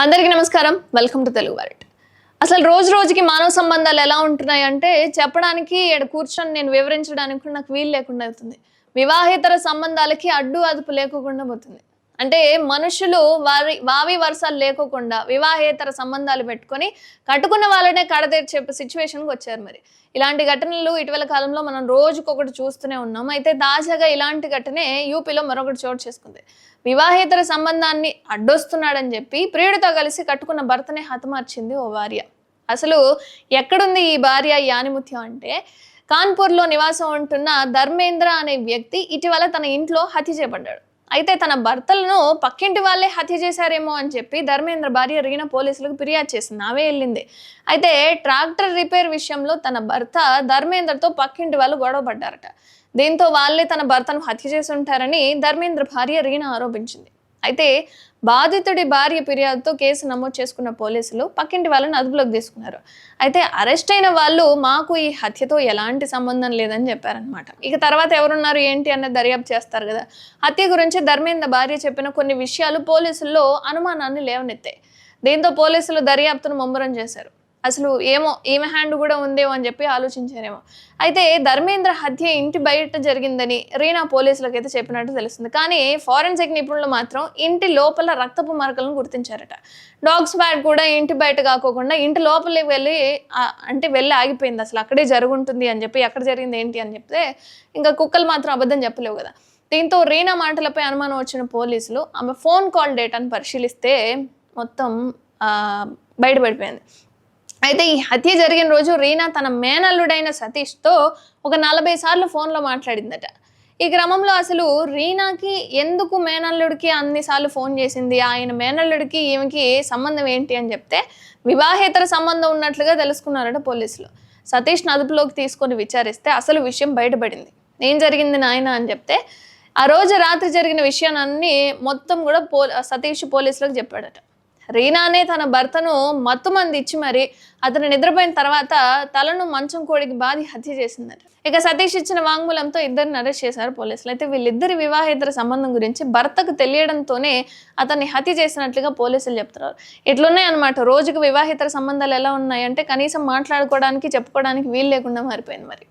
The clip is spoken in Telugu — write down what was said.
అందరికీ నమస్కారం. వెల్కమ్ టు తెలుగు వారెట్. అసలు రోజు రోజుకి మానవ సంబంధాలు ఎలా ఉంటున్నాయి అంటే చెప్పడానికి కూర్చొని నేను వివరించడానికి కూడా నాకు వీలు లేకుండా అవుతుంది. వివాహేతర సంబంధాలకి అడ్డు అదుపు లేకుండా పోతుంది. అంటే మనుషులు వావి వరుసలు లేకోకుండా వివాహేతర సంబంధాలు పెట్టుకొని కట్టుకున్న వాళ్ళనే కడతీర్చే సిచ్యువేషన్కి వచ్చారు. మరి ఇలాంటి ఘటనలు ఇటీవల కాలంలో మనం రోజుకొకటి చూస్తూనే ఉన్నాం. అయితే తాజాగా ఇలాంటి ఘటనే యూపీలో మరొకటి చోటు చేసుకుంది. వివాహేతర సంబంధాన్ని అడ్డొస్తున్నాడని చెప్పి ప్రియుడితో కలిసి కట్టుకున్న భర్తనే హతమార్చింది ఓ భార్య. అసలు ఎక్కడుంది ఈ భార్య ఈ ఆనిముత్యం అంటే కాన్పూర్లో నివాసం ఉంటున్న ధర్మేంద్ర అనే వ్యక్తి ఇటీవల తన ఇంట్లో హత్య చేయబడ్డాడు. అయితే తన భర్తలను పక్కింటి వాళ్ళే హత్య చేశారేమో అని చెప్పి ధర్మేంద్ర భార్య రీనా పోలీసులకు ఫిర్యాదు చేసింది. ఆమె వెళ్ళింది. అయితే ట్రాక్టర్ రిపేర్ విషయంలో తన భర్త ధర్మేంద్రతో పక్కింటి వాళ్ళు గొడవ పడ్డారట. దీంతో వాళ్ళే తన భర్తను హత్య చేసి ఉంటారని ధర్మేంద్ర భార్య రీనా ఆరోపించింది. అయితే బాధితుడి భార్య ఫిర్యాదుతో కేసు నమోదు చేసుకున్న పోలీసులు పక్కింటి వాళ్ళని అదుపులోకి తీసుకున్నారు. అయితే అరెస్ట్ అయిన వాళ్ళు మాకు ఈ హత్యతో ఎలాంటి సంబంధం లేదని చెప్పారనమాట. ఇక తర్వాత ఎవరున్నారు ఏంటి అన్నది దర్యాప్తు చేస్తారు కదా. హత్య గురించి ధర్మేంద్ర భార్య చెప్పిన కొన్ని విషయాలు పోలీసుల్లో అనుమానాన్ని లేవనెత్తాయి. దీంతో పోలీసులు దర్యాప్తును ముమ్మరం చేశారు. అసలు ఏమో ఈమె హ్యాండ్ కూడా ఉందేమో అని చెప్పి ఆలోచించారేమో. అయితే ధర్మేంద్ర హత్య ఇంటి బయట జరిగిందని రీనా పోలీసులకు అయితే చెప్పినట్టు తెలుస్తుంది. కానీ ఫారెన్సిక్ నిపుణులు మాత్రం ఇంటి లోపల రక్తపు మరకలను గుర్తించారట. డాగ్ స్పాట్ కూడా ఇంటి బయట కాకోకుండా ఇంటి లోపలికి వెళ్ళి ఆగిపోయింది. అసలు అక్కడే జరుగుంటుంది అని చెప్పి ఎక్కడ జరిగింది ఏంటి అని చెప్తే ఇంకా కుక్కలు మాత్రం అబద్ధం చెప్పలేవు కదా. దీంతో రీనా మాటలపై అనుమానం వచ్చిన పోలీసులు ఆమె ఫోన్ కాల్ డేటాను పరిశీలిస్తే మొత్తం బయటపడిపోయింది. అయితే ఈ హత్య జరిగిన రోజు రీనా తన మేనల్లుడైన సతీష్తో ఒక 40 సార్లు ఫోన్లో మాట్లాడిందట. ఈ క్రమంలో అసలు రీనాకి ఎందుకు మేనల్లుడికి అన్నిసార్లు ఫోన్ చేసింది, ఆయన మేనల్లుడికి ఈమెకి సంబంధం ఏంటి అని చెప్తే వివాహేతర సంబంధం ఉన్నట్లుగా తెలుసుకున్నారట పోలీసులు. సతీష్ని అదుపులోకి తీసుకొని విచారిస్తే అసలు విషయం బయటపడింది. ఏం జరిగింది నాయన అని చెప్తే ఆ రోజు రాత్రి జరిగిన విషయాన్ని మొత్తం కూడా సతీష్ పోలీసులకు చెప్పాడట. రీనానే తన భర్తను మత్తుమంది ఇచ్చి మరి అతను నిద్రపోయిన తర్వాత తలను మంచం కోడికి బాధి హత్య చేసిందట. ఇక సతీష్ ఇచ్చిన వాంగ్మూలంతో ఇద్దరిని అరెస్ట్ చేశారు పోలీసులు. అయితే వీళ్ళిద్దరి వివాహేతర సంబంధం గురించి భర్తకు తెలియడంతోనే అతన్ని హత్య చేసినట్లుగా పోలీసులు చెప్తున్నారు. ఇట్లున్నాయి అనమాట. రోజుకు వివాహేతర సంబంధాలు ఎలా ఉన్నాయంటే కనీసం మాట్లాడుకోవడానికి చెప్పుకోవడానికి వీలు లేకుండా మారిపోయింది మరి.